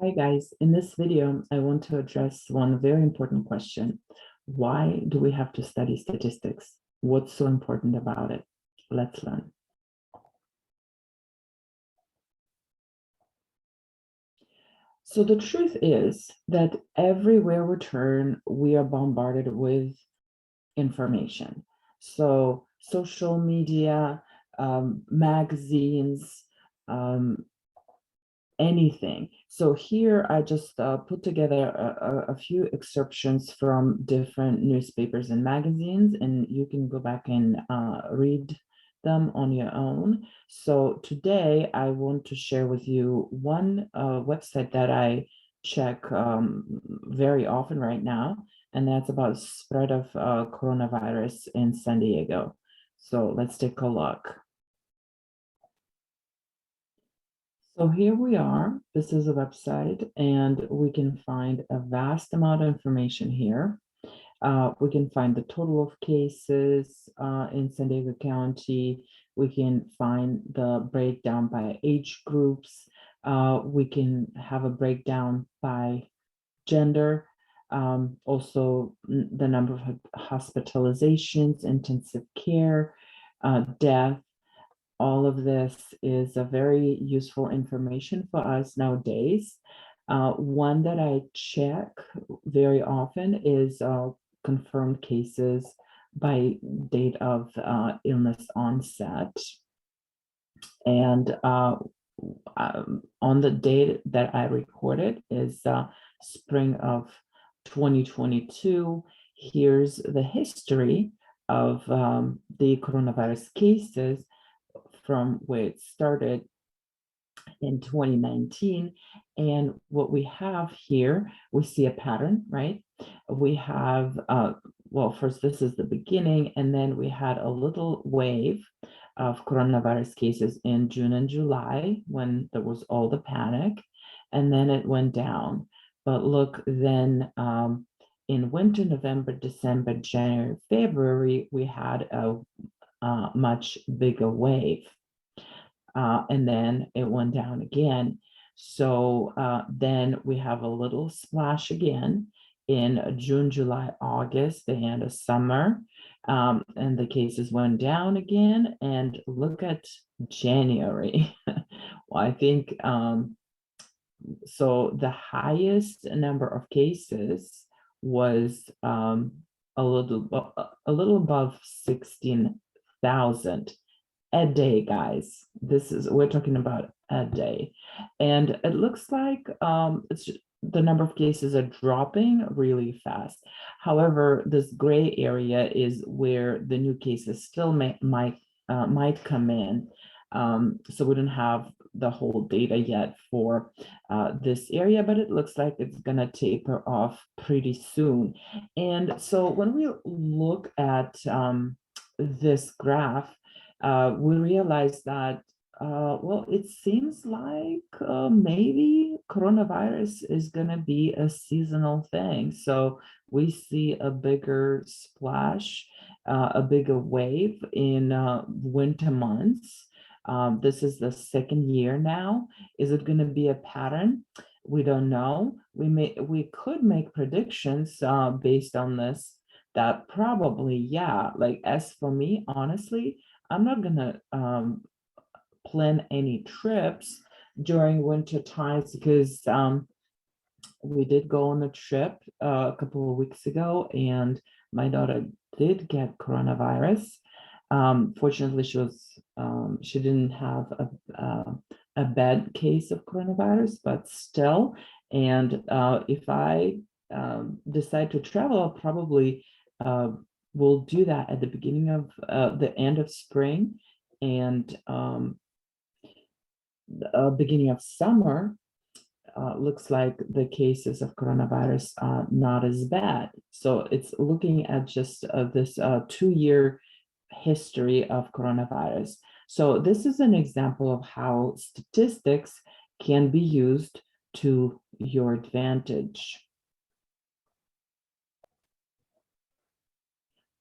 Hi guys, in this video, I want to address one very important question. Why do we have to study statistics? What's so important about it? Let's learn. So the truth is that everywhere we turn, we are bombarded with information. So social media, magazines, um, anything. So here I just put together a few excerptions from different newspapers and magazines, and you can go back and read them on your own. So today I want to share with you one website that I check very often right now, and that's about spread of coronavirus in San Diego. So let's take a look. So here we are. This is a website, and we can find a vast amount of information here. We can find the total of cases in San Diego County. We can find the breakdown by age groups. We can have a breakdown by gender. Also, the number of hospitalizations, intensive care, death. All of this is a very useful information for us nowadays. One that I check very often is confirmed cases by date of illness onset. And on the date that I recorded is spring of 2022. Here's the history of the coronavirus cases from where it started in 2019. And what we have here, we see a pattern, right? We have, well, first, this is the beginning, and then we had a little wave of coronavirus cases in June and July when there was all the panic, and then it went down. But look, then in winter, November, December, January, February, we had a much bigger wave. And then it went down again. So then we have a little splash again in June, July, August, the end of summer. And the cases went down again. And look at January. Well, I think so. The highest number of cases was a little above 16,000 a day, guys. We're talking about a day. And it looks like the number of cases are dropping really fast. However, this gray area is where the new cases still might come in. So we don't have the whole data yet for this area, but it looks like it's gonna taper off pretty soon. And so when we look at this graph, we realized that, well, it seems like maybe coronavirus is going to be a seasonal thing. So we see a bigger splash, a bigger wave in winter months. This is the second year now. Is it going to be a pattern? We don't know. We could make predictions based on this. That probably, yeah. Like as for me, honestly, I'm not gonna plan any trips during winter times because we did go on a trip a couple of weeks ago, and my daughter did get coronavirus. Fortunately, she didn't have a bad case of coronavirus, but still. And if I decide to travel, I'll probably will do that at the beginning of the end of spring and beginning of summer. Looks like the cases of coronavirus are not as bad. So it's looking at just this 2-year history of coronavirus. So this is an example of how statistics can be used to your advantage.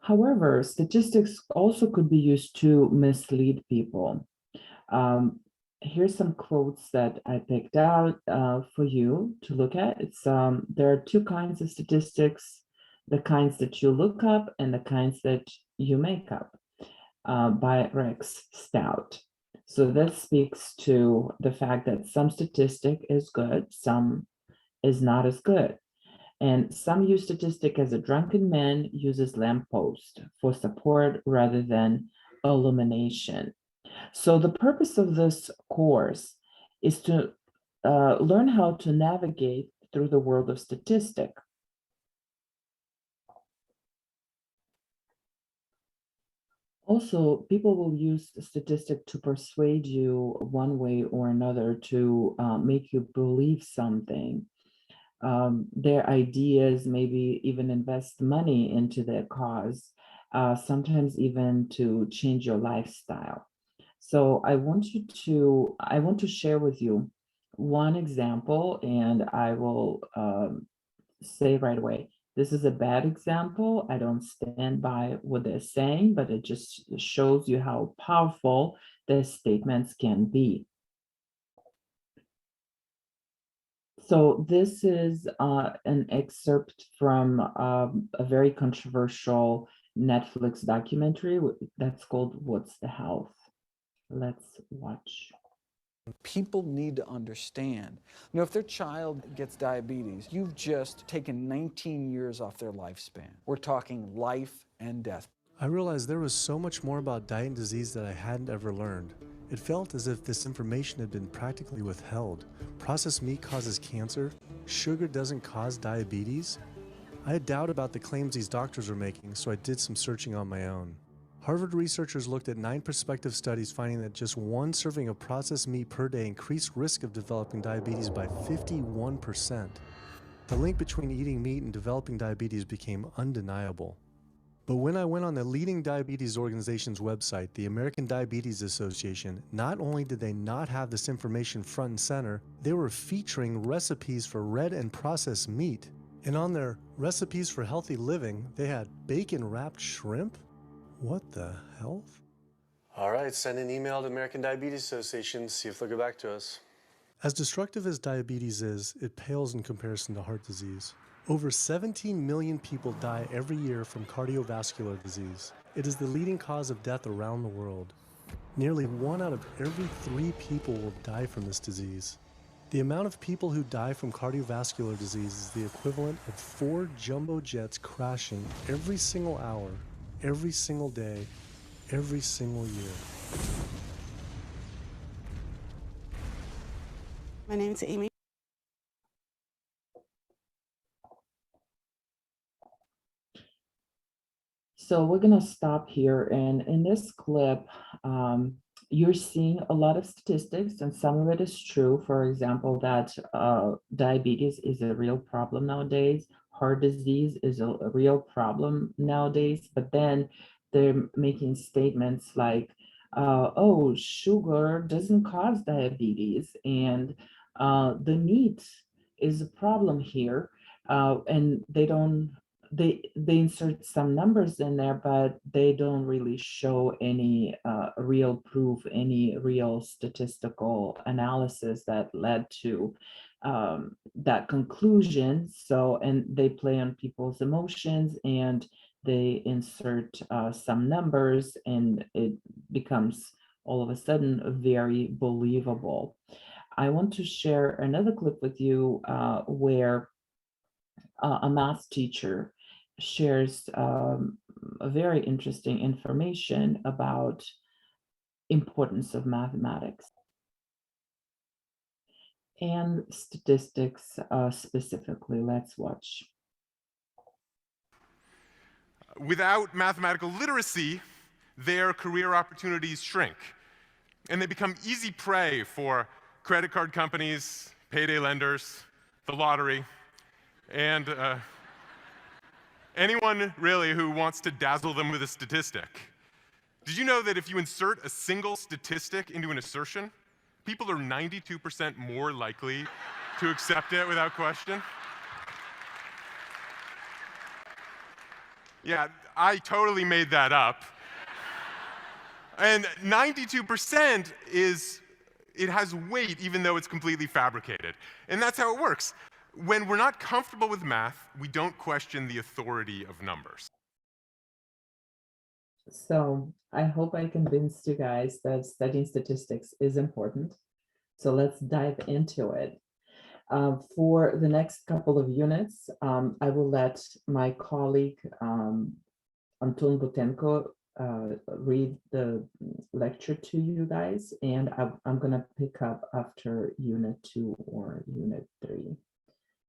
However, statistics also could be used to mislead people. Um, Here's some quotes that I picked out for you to look at. It's there are two kinds of statistics: the kinds that you look up and the kinds that you make up, by Rex Stout. So this speaks to the fact that some statistic is good, some is not as good. And some use statistic as a drunken man uses lamppost for support rather than illumination. So the purpose of this course is to learn how to navigate through the world of statistic. Also, people will use statistic to persuade you one way or another to make you believe something. Their ideas, maybe even invest money into their cause, sometimes even to change your lifestyle. So I want to share with you one example, and I will say right away, this is a bad example. I don't stand by what they're saying, but it just shows you how powerful their statements can be. So this is an excerpt from a very controversial Netflix documentary that's called What's the Health? Let's watch. People need to understand, if their child gets diabetes, you've just taken 19 years off their lifespan. We're talking life and death. I realized there was so much more about diet and disease that I hadn't ever learned. It felt as if this information had been practically withheld. Processed meat causes cancer. Sugar doesn't cause diabetes. I had doubt about the claims these doctors were making, so I did some searching on my own. Harvard researchers looked at 9 prospective studies finding that just one serving of processed meat per day increased risk of developing diabetes by 51%. The link between eating meat and developing diabetes became undeniable. But when I went on the leading diabetes organization's website, the American Diabetes Association, not only did they not have this information front and center, they were featuring recipes for red and processed meat. And on their recipes for healthy living, they had bacon-wrapped shrimp? What the hell? All right, send an email to American Diabetes Association, see if they'll get back to us. As destructive as diabetes is, it pales in comparison to heart disease. Over 17 million people die every year from cardiovascular disease. It is the leading cause of death around the world. Nearly 1 out of every 3 people will die from this disease. The amount of people who die from cardiovascular disease is the equivalent of 4 jumbo jets crashing every single hour, every single day, every single year. My name's Amy. So we're gonna stop here, and in this clip, you're seeing a lot of statistics, and some of it is true. For example, that diabetes is a real problem nowadays. Heart disease is a real problem nowadays. But then they're making statements like, "Oh, sugar doesn't cause diabetes," and the meat is a problem here, and they insert some numbers in there, but they don't really show any real proof, any real statistical analysis that led to that conclusion. So, and they play on people's emotions, and they insert some numbers, and it becomes all of a sudden very believable. I want to share another clip with you where a math teacher shares a very interesting information about importance of mathematics and statistics specifically. Let's watch. Without mathematical literacy, their career opportunities shrink, and they become easy prey for credit card companies, payday lenders, the lottery, and anyone really who wants to dazzle them with a statistic. Did you know that if you insert a single statistic into an assertion, people are 92% more likely to accept it without question? Yeah, I totally made that up. And 92% is It has weight even though it's completely fabricated. And that's how it works. When we're not comfortable with math, we don't question the authority of numbers. So I hope I convinced you guys that studying statistics is important. So let's dive into it. For the next couple of units, I will let my colleague Anton Butenko read the lecture to you guys, and I'm gonna pick up after unit 2 or unit 3.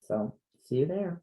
So see you there.